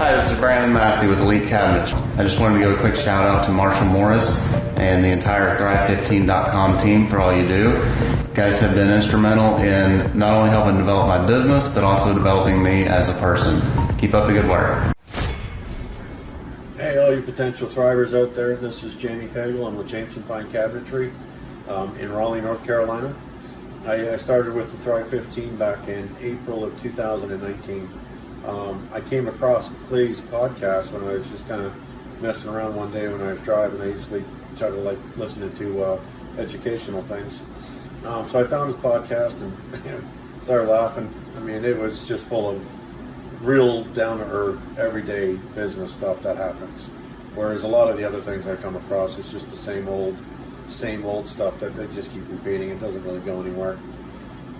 Hi, this is Brandon Massey with Elite Cabinets. I just wanted to give a quick shout out to Marshall Morris and the entire Thrive15.com team for all you do. You guys have been instrumental in not only helping develop my business, but also developing me as a person. Keep up the good work. Hey, all you potential thrivers out there, this is Jamie Fagel. I'm with Jameson Fine Cabinetry in Raleigh, North Carolina. I started with the Thrive 15 back in April of 2019. I came across Clay's podcast when I was just kind of messing around one day when I was driving. I usually try to like listening to educational things. So I found his podcast and started laughing. I mean, it was just full of real down-to-earth, everyday business stuff that happens. Whereas a lot of the other things I come across, it's just the same old stuff that they just keep repeating. It doesn't really go anywhere.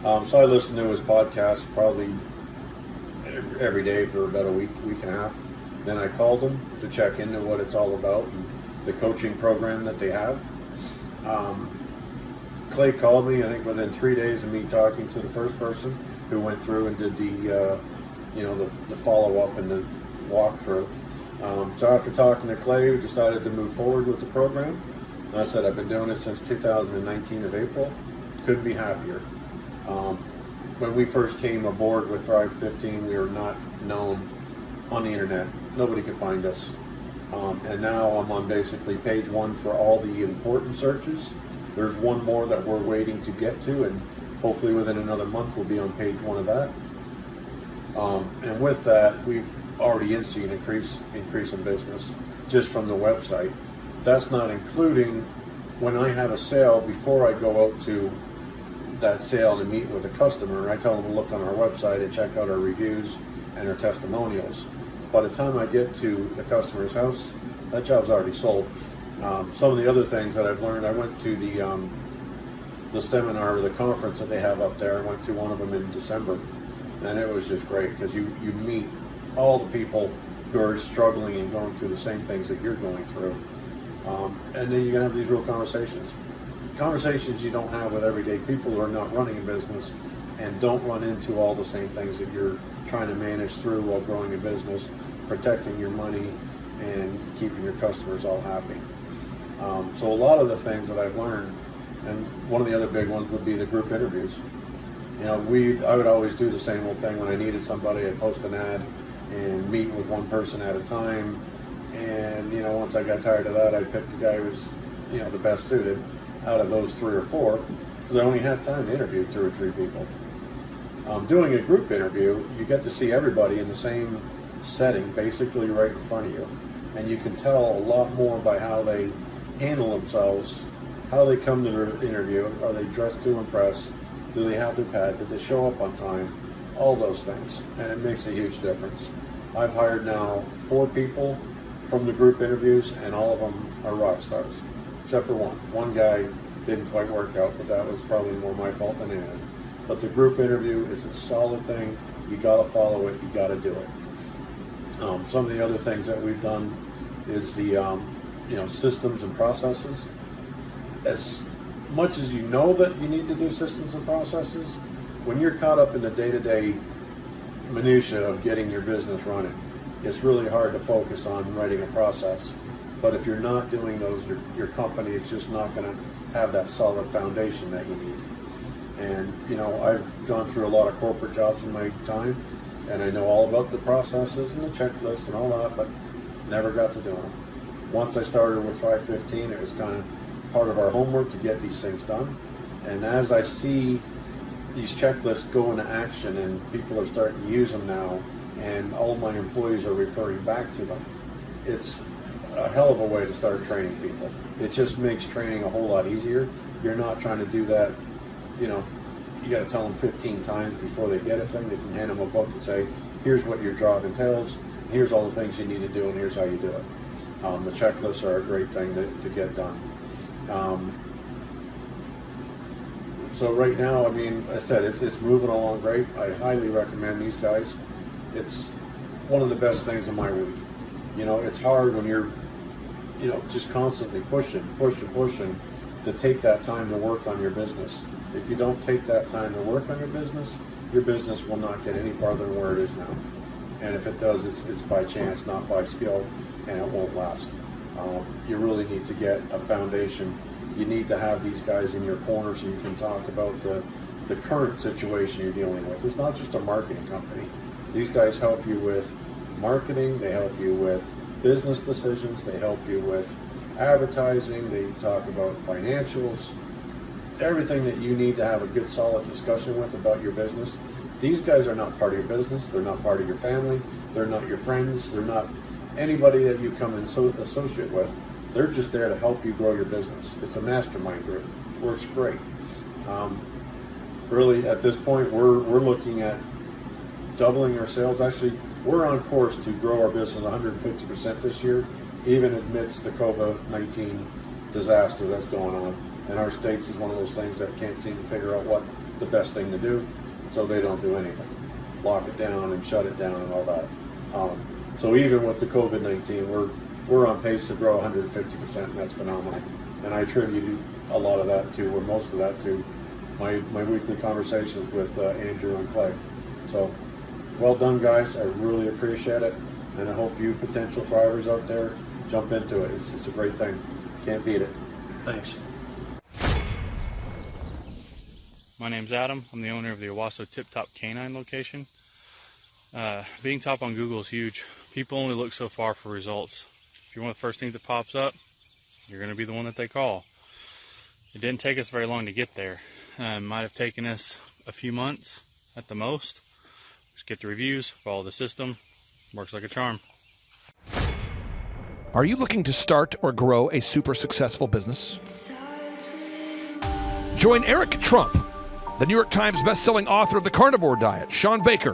So I listened to his podcast probably every day for about a week and a half. Then I called him to check into what it's all about and the coaching program that they have. Clay called me, I think within 3 days of me talking to the first person who went through and did the follow-up and the walkthrough. So after talking to Clay, we decided to move forward with the program. And I said I've been doing it since 2019 of April. Couldn't be happier. When we first came aboard with Thrive 15, we were not known on the internet. Nobody could find us. And now I'm on basically page one for all the important searches. There's one more that we're waiting to get to, and hopefully within another month we'll be on page one of that. And with that, we've already seen an increase in business just from the website. That's not including when I have a sale, before I go out to that sale and meet with a customer, I tell them to look on our website and check out our reviews and our testimonials. By the time I get to the customer's house, that job's already sold. Some of the other things that I've learned, I went to the seminar or the conference that they have up there. I went to one of them in December, and it was just great because you meet all the people who are struggling and going through the same things that you're going through. And then you can have these real conversations you don't have with everyday people who are not running a business and don't run into all the same things that you're trying to manage through while growing a business, protecting your money, and keeping your customers all happy. So a lot of the things that I've learned, and one of the other big ones would be the group interviews. I would always do the same old thing when I needed somebody. I'd post an ad and meet with one person at a time. And, once I got tired of that, I'd pick the guy who was, the best suited out of those 3 or 4, because I only had time to interview 2 or 3 people. Doing a group interview, you get to see everybody in the same setting, basically right in front of you. And you can tell a lot more by how they handle themselves, how they come to their interview. Are they dressed to impress? Do they have their pad? Did they show up on time? All those things. And it makes a huge difference. I've hired now 4 people from the group interviews, and all of them are rock stars, except for one. One guy didn't quite work out, but that was probably more my fault than anything. But the group interview is a solid thing. You got to follow it. You got to do it. Some of the other things that we've done is the systems and processes. As much as you know that you need to do systems and processes, when you're caught up in the day-to-day minutia of getting your business running, it's really hard to focus on writing a process. But if you're not doing those, your company is just not going to have that solid foundation that you need. And, I've gone through a lot of corporate jobs in my time, and I know all about the processes and the checklists and all that, but never got to do them. Once I started with Thrive 15, it was kind of part of our homework to get these things done. And as I see these checklists go into action and people are starting to use them now, and all of my employees are referring back to them, it's a hell of a way to start training people. It just makes training a whole lot easier. You're not trying to do that, you got to tell them 15 times before they get it. Then they can hand them a book and say, here's what your job entails, here's all the things you need to do, and here's how you do it. The checklists are a great thing to get done. So right now, I said, it's moving along great. I highly recommend these guys. It's one of the best things in my week. It's hard when you're, just constantly pushing to take that time to work on your business. If you don't take that time to work on your business will not get any farther than where it is now. And if it does, it's by chance, not by skill, and it won't last. You really need to get a foundation. You need to have these guys in your corner so you can talk about the current situation you're dealing with. It's not just a marketing company. These guys help you with marketing, they help you with business decisions, they help you with advertising, they talk about financials, everything that you need to have a good solid discussion with about your business. These guys are not part of your business, they're not part of your family, they're not your friends, they're not anybody that you come and associate with. They're just there to help you grow your business. It's a mastermind group. Works great. Really, at this point, we're looking at doubling our sales. Actually, we're on course to grow our business 150% this year, even amidst the COVID-19 disaster that's going on. And our states is one of those things that can't seem to figure out what the best thing to do, so they don't do anything. Lock it down and shut it down and all that. So even with the COVID-19, we're on pace to grow 150%, and that's phenomenal. And I attribute a lot of that to, or most of that to, my weekly conversations with Andrew and Clay. So, well done, guys. I really appreciate it, and I hope you potential thrivers out there jump into it. It's a great thing. Can't beat it. Thanks. My name's Adam. I'm the owner of the Owasso Tip Top Canine location. Being top on Google is huge. People only look so far for results. If you're one of the first things that pops up, you're going to be the one that they call. It didn't take us very long to get there. Might have taken us a few months at the most. Just get the reviews, follow the system. Works like a charm. Are you looking to start or grow a super successful business? Join Eric Trump, the New York Times bestselling author of The Carnivore Diet, Sean Baker.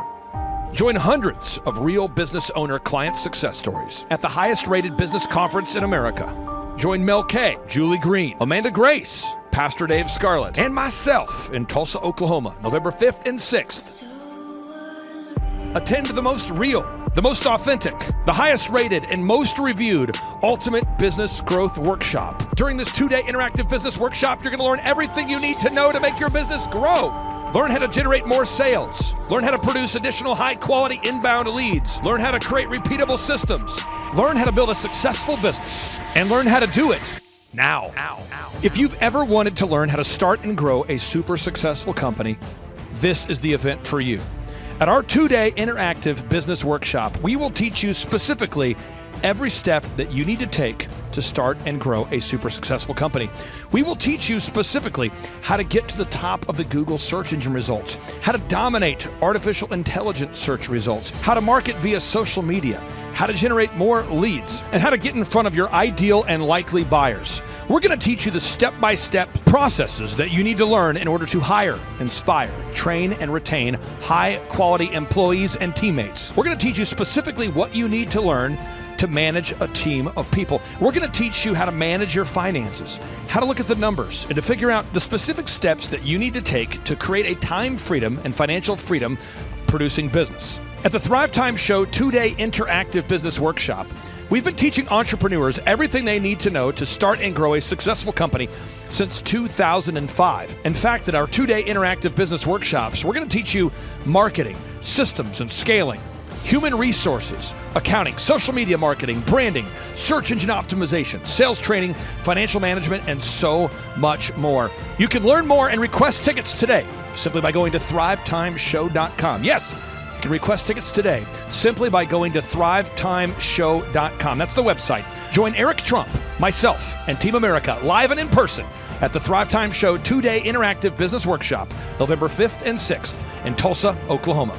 Join hundreds of real business owner client success stories at the highest rated business conference in America. Join Mel K, Julie Green, Amanda Grace, Pastor Dave Scarlett, and myself in Tulsa, Oklahoma, November 5th and 6th. Attend the most real, the most authentic, the highest rated, and most reviewed Ultimate Business Growth Workshop. During this 2-day interactive business workshop, you're going to learn everything you need to know to make your business grow. Learn how to generate more sales. Learn how to produce additional high-quality inbound leads. Learn how to create repeatable systems. Learn how to build a successful business. And learn how to do it now. If you've ever wanted to learn how to start and grow a super successful company, this is the event for you. At our 2-day interactive business workshop, we will teach you specifically every step that you need to take to start and grow a super successful company. We will teach you specifically how to get to the top of the Google search engine results, how to dominate artificial intelligence search results, how to market via social media, how to generate more leads, and how to get in front of your ideal and likely buyers. We're going to teach you the step-by-step processes that you need to learn in order to hire, inspire, train, and retain high-quality employees and teammates. We're going to teach you specifically what you need to learn to manage a team of people. We're going to teach you how to manage your finances, how to look at the numbers, and to figure out the specific steps that you need to take to create a time freedom and financial freedom producing business. At the Thrivetime Show 2-day interactive business workshop, we've been teaching entrepreneurs everything they need to know to start and grow a successful company since 2005. In fact, at our 2-day interactive business workshops, we're going to teach you marketing, systems and scaling, human resources, accounting, social media marketing, branding, search engine optimization, sales training, financial management, and so much more. You can learn more and request tickets today simply by going to thrivetimeshow.com. Yes, you can request tickets today simply by going to thrivetimeshow.com. That's the website. Join Eric Trump, myself, and Team America live and in person at the Thrivetime Show 2-day interactive business workshop, November 5th and 6th in Tulsa, Oklahoma.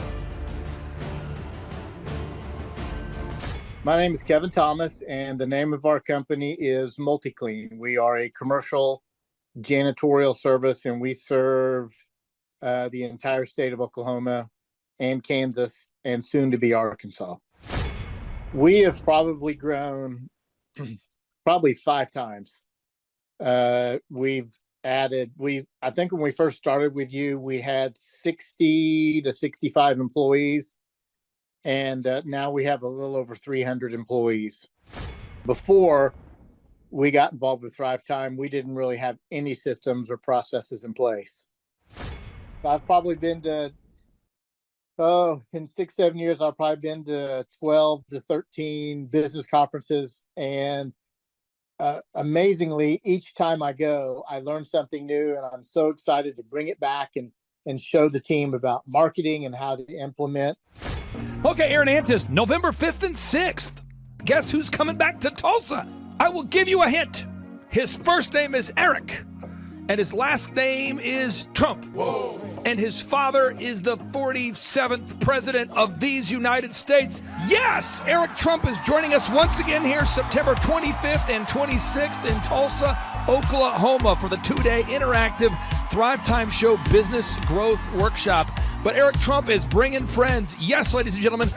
My name is Kevin Thomas, and the name of our company is MultiClean. We are a commercial janitorial service, and we serve the entire state of Oklahoma and Kansas, and soon to be Arkansas. We have probably grown probably 5 times. We've added, I think when we first started with you, we had 60 to 65 employees. And now we have a little over 300 employees. Before we got involved with Thrivetime, we didn't really have any systems or processes in place. So I've probably been to Oh, in 6, 7 years, I've probably been to 12 to 13 business conferences. And amazingly, each time I go, I learn something new. And I'm so excited to bring it back and show the team about marketing and how to implement. Okay, Aaron Antis, November 5th and 6th. Guess who's coming back to Tulsa? I will give you a hint. His first name is Eric, and his last name is Trump. Whoa. And his father is the 47th president of these United States. Yes, Eric Trump is joining us once again here September 25th and 26th in Tulsa, Oklahoma for the 2-day interactive Thrivetime Show Business Growth Workshop. But Eric Trump is bringing friends. Yes, ladies and gentlemen,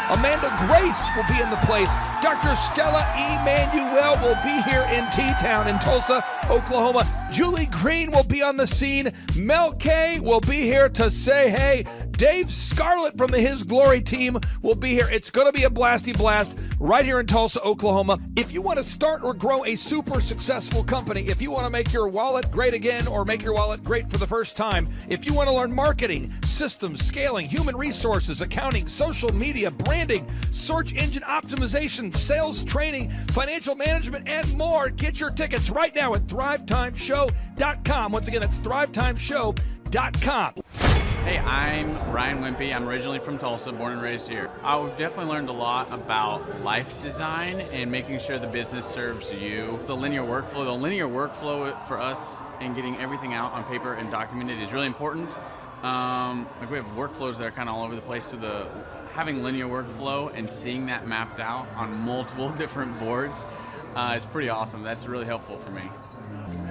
Amanda Grace will be in the place. Dr. Stella Emanuel will be here in T-Town in Tulsa, Oklahoma. Julie Green will be on the scene. Mel K will be here to say hey. Dave Scarlett from the His Glory team will be here. It's going to be a blasty blast right here in Tulsa, Oklahoma. If you want to start or grow a super successful company, if you want to make your wallet great again or make your wallet great for the first time, if you want to learn marketing, systems, scaling, human resources, accounting, social media, branding, search engine optimization, sales training, financial management, and more, get your tickets right now at thrivetimeshow.com. Once again, that's thrivetimeshow.com. Hey, I'm Ryan Wimpy. I'm originally from Tulsa, born and raised here. I've definitely learned a lot about life design and making sure the business serves you. The linear workflow for us and getting everything out on paper and documented is really important. Like we have workflows that are kind of all over the place, so having linear workflow and seeing that mapped out on multiple different boards is pretty awesome. That's really helpful for me.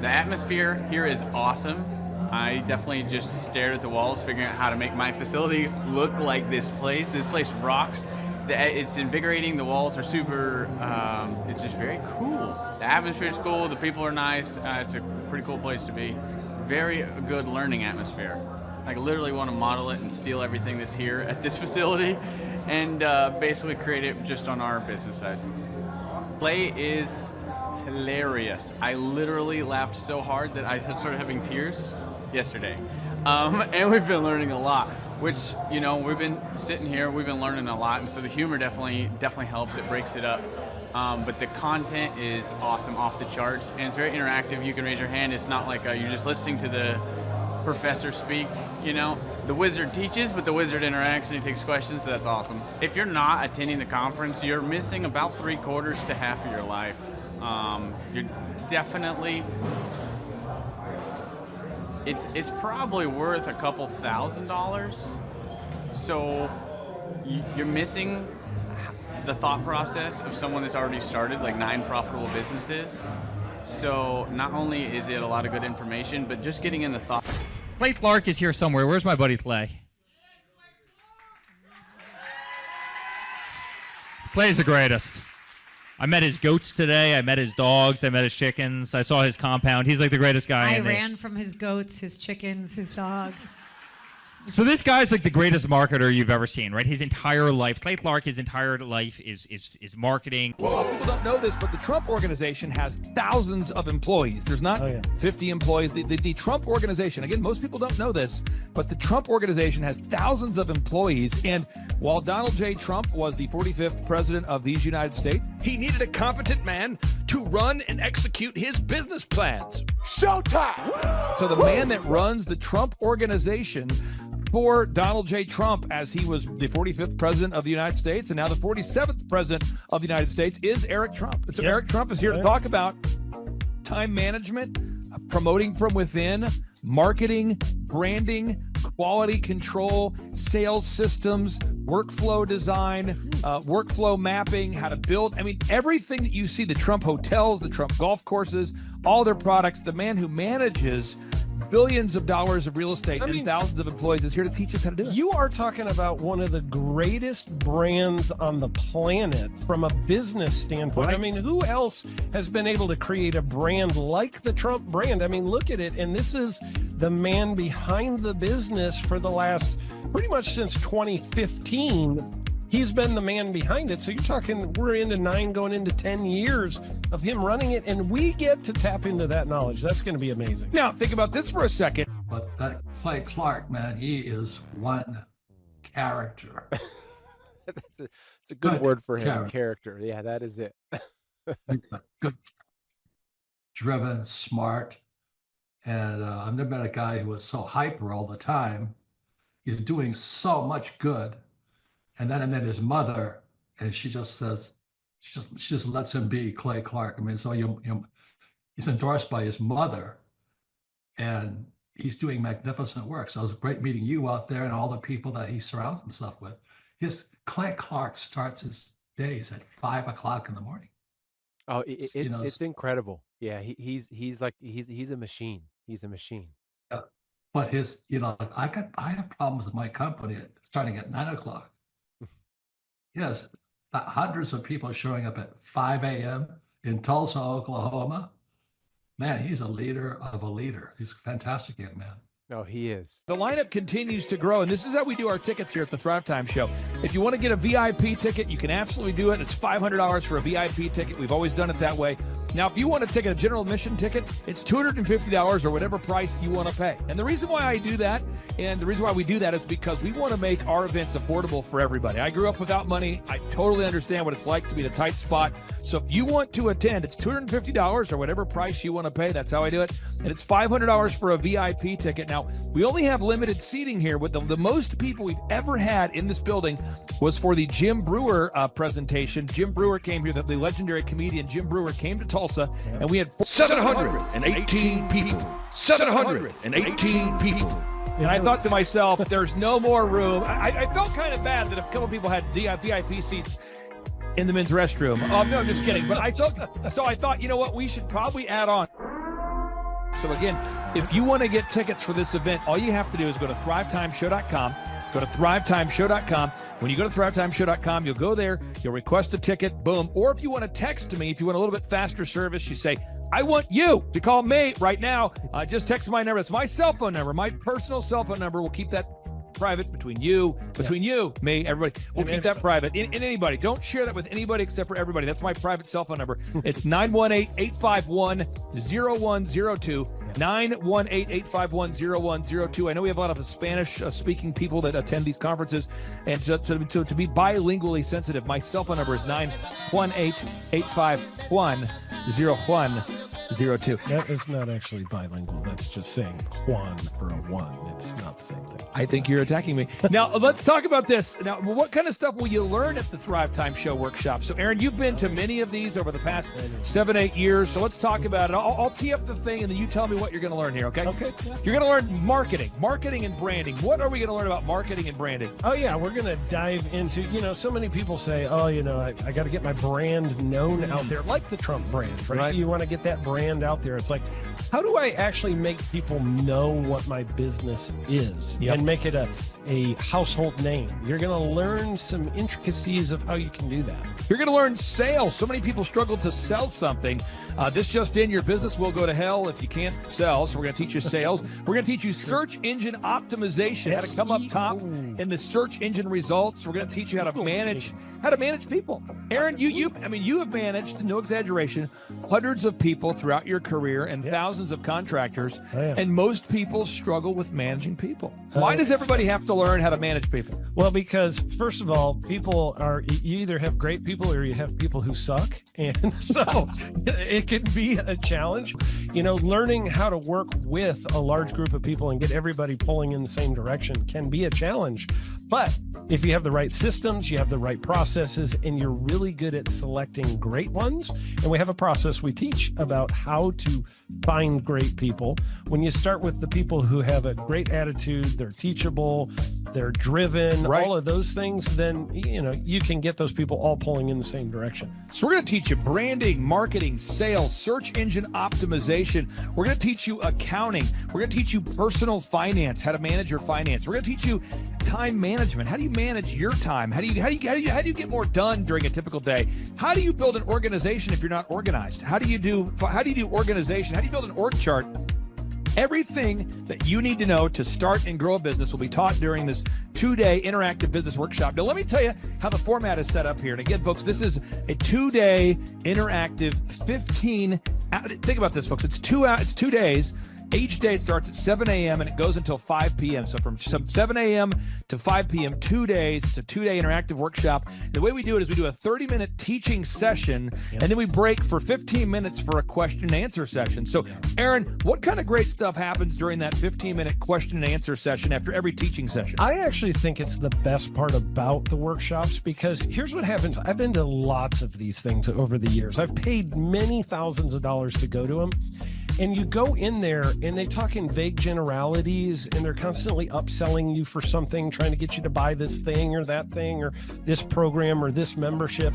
The atmosphere here is awesome. I definitely just stared at the walls, figuring out how to make my facility look like this place. This place rocks. It's invigorating. The walls are super, it's just very cool. The atmosphere is cool. The people are nice. It's a pretty cool place to be. Very good learning atmosphere. I literally want to model it and steal everything that's here at this facility and basically create it just on our business side. Play is hilarious. I literally laughed so hard that I started having tears yesterday. And we've been learning a lot, which, you know, we've been sitting here, we've been learning a lot, and so the humor definitely helps. It breaks it up. But the content is awesome, off the charts, and it's very interactive. You can raise your hand. It's not like you're just listening to the professor speak, you know. The wizard teaches, but the wizard interacts and he takes questions, so that's awesome. If you're not attending the conference, you're missing about 3/4 to half of your life. You're definitely, it's probably worth a couple $1,000s. So you're missing the thought process of someone that's already started like 9 profitable businesses. So not only is it a lot of good information, but just getting in the thought. Clay Clark is here somewhere. Where's my buddy Clay? Clay's the greatest. I met his goats today. I met his dogs. I met his chickens. I saw his compound. He's like the greatest guy. I ran from his goats, his chickens, his dogs. So this guy's like the greatest marketer you've ever seen, right? His entire life, Clay Clark, his entire life is marketing. Well, people don't know this, but the Trump organization has thousands of employees. There's not 50 employees. The Trump organization, again, most people don't know this, but the Trump organization has thousands of employees. And while Donald J. Trump was the 45th president of these United States, he needed a competent man to run and execute his business plans. Showtime! So the man that runs the Trump organization for Donald J. Trump, as he was the 45th president of the United States and now the 47th president of the United States, is Eric Trump. And so Eric Trump is here to talk about time management, promoting from within, marketing, branding, quality control, sales systems, workflow design, workflow mapping, how to build. I mean, everything that you see, the Trump hotels, the Trump golf courses, all their products, the man who manages billions of dollars of real estate and thousands of employees is here to teach us how to do it. You are talking about one of the greatest brands on the planet from a business standpoint. Right. I mean, who else has been able to create a brand like the Trump brand? I mean, look at it. And this is the man behind the business for the last, pretty much since 2015. He's been the man behind it. So you're talking, we're into 9 going into 10 years of him running it, and we get to tap into that knowledge. That's going to be amazing. Now, think about this for a second. But that Clay Clark, man, he is one character. It's a good word for him. Character. Yeah, that is it. Good, driven, smart. And I've never met a guy who was so hyper all the time. He's doing so much good. And then I met his mother, and she just says, she just lets him be Clay Clark. I mean, so he's endorsed by his mother, and he's doing magnificent work. So it was great meeting you out there and all the people that he surrounds himself with. Clay Clark starts his days at 5 o'clock in the morning. Oh, it's incredible. Yeah, he's a machine. He's a machine. Yeah. But I have problems with my company starting at 9 o'clock. Yes, hundreds of people showing up at 5 a.m. in Tulsa, Oklahoma. Man, he's a leader of a leader. He's a fantastic young man. No, he is. The lineup continues to grow, and this is how we do our tickets here at the Thrivetime Show. If you want to get a VIP ticket, you can absolutely do it. It's $500 for a VIP ticket. We've always done it that way. Now, if you want to take a general admission ticket, it's $250 or whatever price you want to pay. And the reason why I do that, and the reason why we do that is because we want to make our events affordable for everybody. I grew up without money. I totally understand what it's like to be in a tight spot. So if you want to attend, it's $250 or whatever price you want to pay. That's how I do it. And it's $500 for a VIP ticket. Now, we only have limited seating here. With the most people we've ever had in this building was for the Jim Brewer presentation. Jim Brewer came here, the legendary comedian Jim Brewer came to Tulsa, and we had 718 people. 718 people. And I thought to myself, there's no more room. I felt kind of bad that a couple people had VIP seats in the men's restroom. Oh, no, I'm just kidding. But I thought, you know what, we should probably add on. So again, if you want to get tickets for this event, all you have to do is go to thrivetimeshow.com. Go to thrivetimeshow.com. When you go to thrivetimeshow.com, you'll go there, you'll request a ticket, boom. Or if you want to text me, if you want a little bit faster service, you say, I want you to call me right now. Just text my number. It's my cell phone number, my personal cell phone number. We'll keep that private between you, me, everybody. We'll keep that private. And anybody, don't share that with anybody except for everybody. That's my private cell phone number. It's 918-851-0102. 918-851-0102. I know we have a lot of Spanish-speaking people that attend these conferences, and to be bilingually sensitive, my cell phone number is 918-851-0102. That is not actually bilingual. That's just saying Juan for a one. It's not the same thing. I think you're attacking me. Now, let's talk about this. Now, what kind of stuff will you learn at the Thrivetime Show workshop? So, Aaron, you've been to many of these over the past 7-8 years. So let's talk about it. I'll tee up the thing, and then you tell me what you're going to learn here, okay? Okay. You're going to learn marketing and branding. What are we going to learn about marketing and branding? Oh, yeah. We're going to dive into, so many people say, oh, I got to get my brand known out there, like the Trump brand, right? You want to get that brand out there. It's like, how do I actually make people know what my business is and make it a household name? You're going to learn some intricacies of how you can do that. You're going to learn sales. So many people struggle to sell something. This just in, your business will go to hell if you can't sell. So we're going to teach you sales. We're going to teach you search engine optimization, how to come up top in the search engine results. We're going to teach you how to manage people. Aaron, you have managed, no exaggeration, hundreds of people throughout your career and thousands of contractors. And most people struggle with managing people. Why does everybody have to learn how to manage people? Well, because first of all, you either have great people or you have people who suck. And so it can be a challenge. Learning how to work with a large group of people and get everybody pulling in the same direction can be a challenge. But if you have the right systems, you have the right processes, and you're really good at selecting great ones, and we have a process we teach about how to find great people. When you start with the people who have a great attitude, they're teachable, they're driven, all of those things, then, you can get those people all pulling in the same direction. So we're going to teach you branding, marketing, sales, search engine optimization. We're going to teach you accounting. We're going to teach you personal finance, how to manage your finance. We're going to teach you time management. How do you manage your time? How do you get more done during a typical day? How do you build an organization if you're not organized? How do you do organization? How do you build an org chart? Everything that you need to know to start and grow a business will be taught during this 2-day interactive business workshop. Now, let me tell you how the format is set up here. And again, folks, this is a 2-day interactive 15. Think about this, folks. It's 2 days. Each day it starts at 7 a.m. and it goes until 5 p.m. So from 7 a.m. to 5 p.m., 2 days. It's a 2-day interactive workshop. The way we do it is we do a 30-minute teaching session, and then we break for 15 minutes for a question and answer session. So, Aaron, what kind of great stuff happens during that 15-minute question and answer session after every teaching session? I actually think it's the best part about the workshops, because here's what happens. I've been to lots of these things over the years. I've paid many thousands of dollars to go to them. And you go in there and they talk in vague generalities, and they're constantly upselling you for something, trying to get you to buy this thing or that thing or this program or this membership.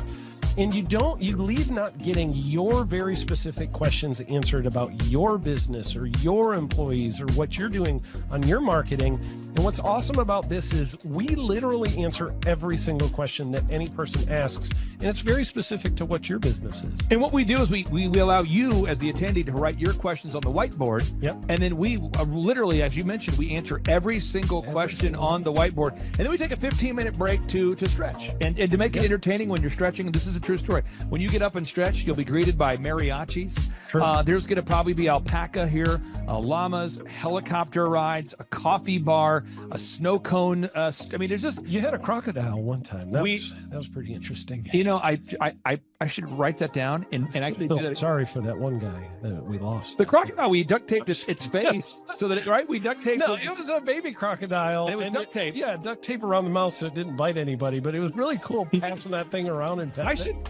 And you leave not getting your very specific questions answered about your business or your employees or what you're doing on your marketing. And what's awesome about this is we literally answer every single question that any person asks, and it's very specific to what your business is. And what we do is we allow you as the attendee to write your questions on the whiteboard. Yep. And then we literally, as you mentioned, we answer every single question on the whiteboard. And then we take a 15-minute break to stretch and to make it entertaining when you're stretching. And this is a true story. When you get up and stretch, you'll be greeted by mariachis. There's going to probably be alpaca here, llamas, helicopter rides, a coffee bar, a snow cone. There's just... You had a crocodile one time. That was pretty interesting. You know, I should write that down. And I can do that. Sorry for that one guy that we lost. The crocodile, we duct taped its face so that we duct taped. No, it was a baby crocodile. And it was duct tape. Yeah, duct tape around the mouth so it didn't bite anybody. But it was really cool passing that thing around and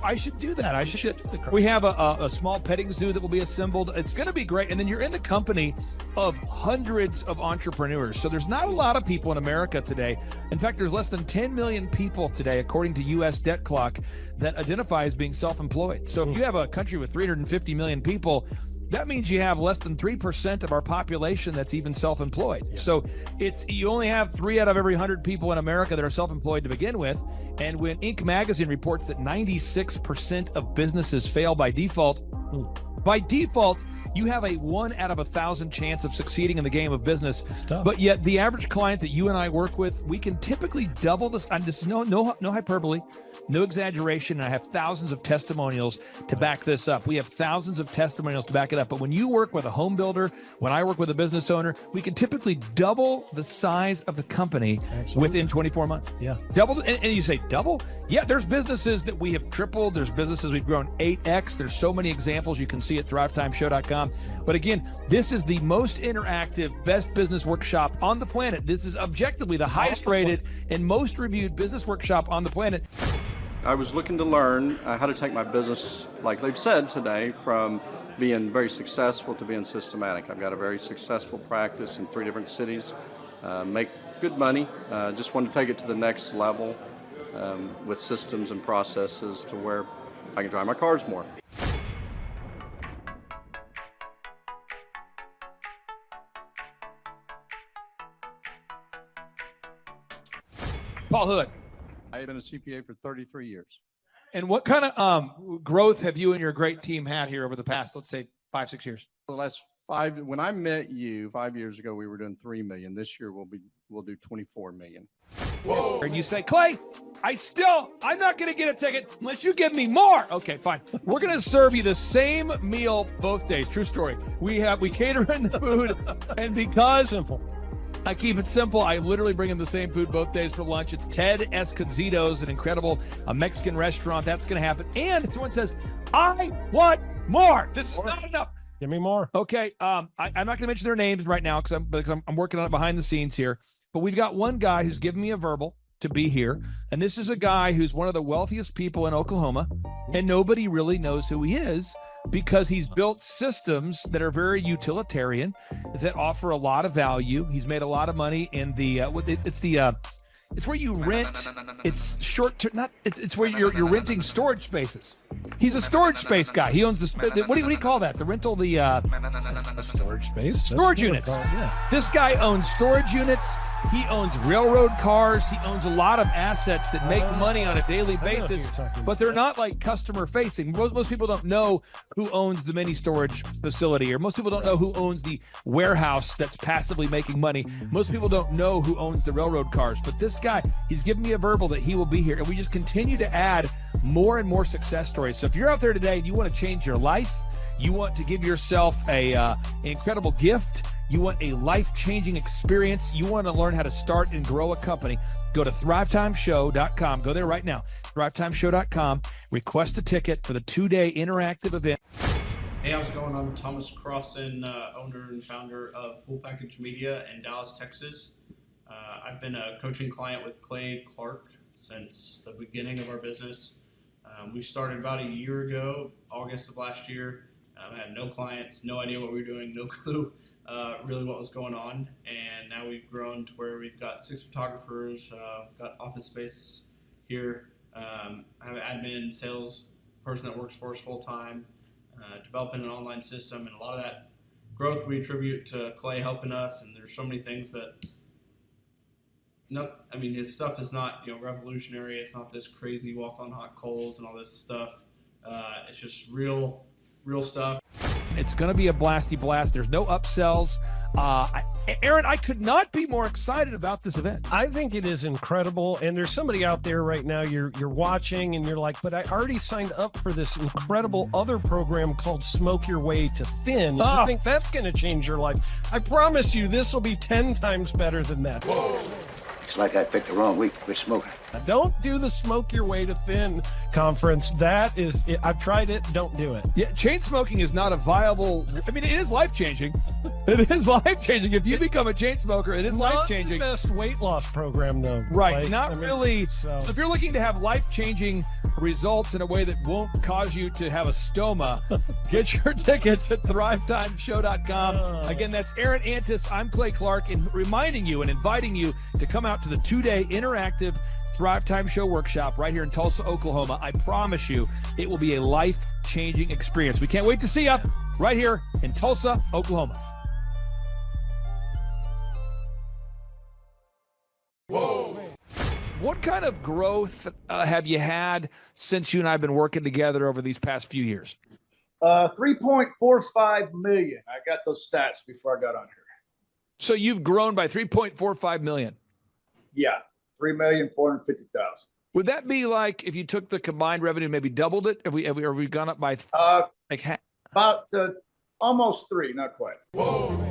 I should do that. We have a small petting zoo that will be assembled. It's going to be great. And then you're in the company of hundreds of entrepreneurs. So there's not a lot of people in America today. In fact, there's less than 10 million people today, according to U.S. Debt Clock, that identify as being self-employed. So if you have a country with 350 million people, that means you have less than 3% of our population that's even self-employed. Yeah. So you only have 3 out of every 100 people in America that are self-employed to begin with. And when Inc. magazine reports that 96% of businesses fail by default, you have a 1 out of 1,000 chance of succeeding in the game of business. But yet the average client that you and I work with, we can typically double this. And this is no hyperbole, no exaggeration. And I have thousands of testimonials to back this up. We have thousands of testimonials to back it up. But when you work with a home builder, when I work with a business owner, we can typically double the size of the company within 24 months. Yeah. Double. And you say double? Yeah, there's businesses that we have tripled. There's businesses we've grown 8x. There's so many examples you can see at thrivetimeshow.com. But again, this is the most interactive, best business workshop on the planet. This is objectively the highest rated and most reviewed business workshop on the planet. I was looking to learn how to take my business, like they've said today, from being very successful to being systematic. I've got a very successful practice in 3 different cities, make good money. Just want to take it to the next level with systems and processes to where I can drive my cars more. Paul Hood. I've been a CPA for 33 years. And what kind of growth have you and your great team had here over the past, let's say, 5-6 years? For the last 5, when I met you 5 years ago, we were doing 3 million. This year we'll do 24 million. Whoa. And you say, Clay, I'm not going to get a ticket unless you give me more. Okay, fine. We're going to serve you the same meal both days. True story. We cater in the food, and because I keep it simple, I literally bring in the same food both days for lunch. It's Ted Escondido's, an incredible Mexican restaurant. That's going to happen. And someone says, I want more. This is not enough. Give me more. Okay. I'm not going to mention their names right now because I'm working on it behind the scenes here. But we've got one guy who's given me a verbal to be here. And this is a guy who's one of the wealthiest people in Oklahoma. And nobody really knows who he is because he's built systems that are very utilitarian, that offer a lot of value. He's made a lot of money in the, it's where you rent. It's short term. It's where you're renting storage spaces. He's a storage space guy. He owns the. What do you call that? The rental, storage space. Storage units. This guy owns storage units. He owns railroad cars. He owns a lot of assets that make money on a daily basis, but they're not like customer facing. Most people don't know who owns the mini storage facility, or most people don't know who owns the warehouse that's passively making money. Most people don't know who owns the railroad cars, but this guy, he's given me a verbal that he will be here, and we just continue to add more and more success stories. So if you're out there today and you want to change your life, you want to give yourself an incredible gift, You want a life-changing experience. You want to learn how to start and grow a company. Go to thrivetimeshow.com. Go there right now. thrivetimeshow.com. Request a ticket for the 2-day interactive event. Hey, how's it going? I'm Thomas Crossan, owner and founder of Full Package Media in Dallas, Texas. I've been a coaching client with Clay Clark since the beginning of our business. We started about a year ago, August of last year. I had no clients, no idea what we were doing, no clue really what was going on. And now we've grown to where we've got 6 photographers, we've got office space here. I have an admin, sales person that works for us full time, developing an online system, and a lot of that growth we attribute to Clay helping us. And there's so many things that, his stuff is not revolutionary. It's not this crazy walk on hot coals and all this stuff. It's just real stuff. It's going to be a blasty blast. There's no upsells. Aaron, I could not be more excited about this event. I think it is incredible. And there's somebody out there right now, you're watching and you're like, but I already signed up for this incredible other program called Smoke Your Way to Thin. I think that's going to change your life. I promise you this will be 10 times better than that. Whoa. It's like I picked the wrong week to quit smoking. Don't do the Smoke Your Way to Thin conference. That is, I've tried it. Don't do it. Yeah, chain smoking is not a viable. It is life changing. It is life changing. If you become a chain smoker, it is life changing. Not the best weight loss program, though. Right. Really. So if you're looking to have life changing results in a way that won't cause you to have a stoma, get your tickets at thrivetimeshow.com. Again, that's Aaron Antis. I'm Clay Clark, and reminding you and inviting you to come out to the 2-day interactive Thrive Time Show workshop right here in Tulsa, Oklahoma. I promise you it will be a life-changing experience. We can't wait to see you right here in Tulsa, Oklahoma. Whoa. What kind of growth have you had since you and I have been working together over these past few years? 3.45 million. I got those stats before I got on here. So you've grown by 3.45 million. Yeah, 3,450,000. Would that be like if you took the combined revenue, maybe doubled it? Have we gone up by about almost 3, not quite. Whoa.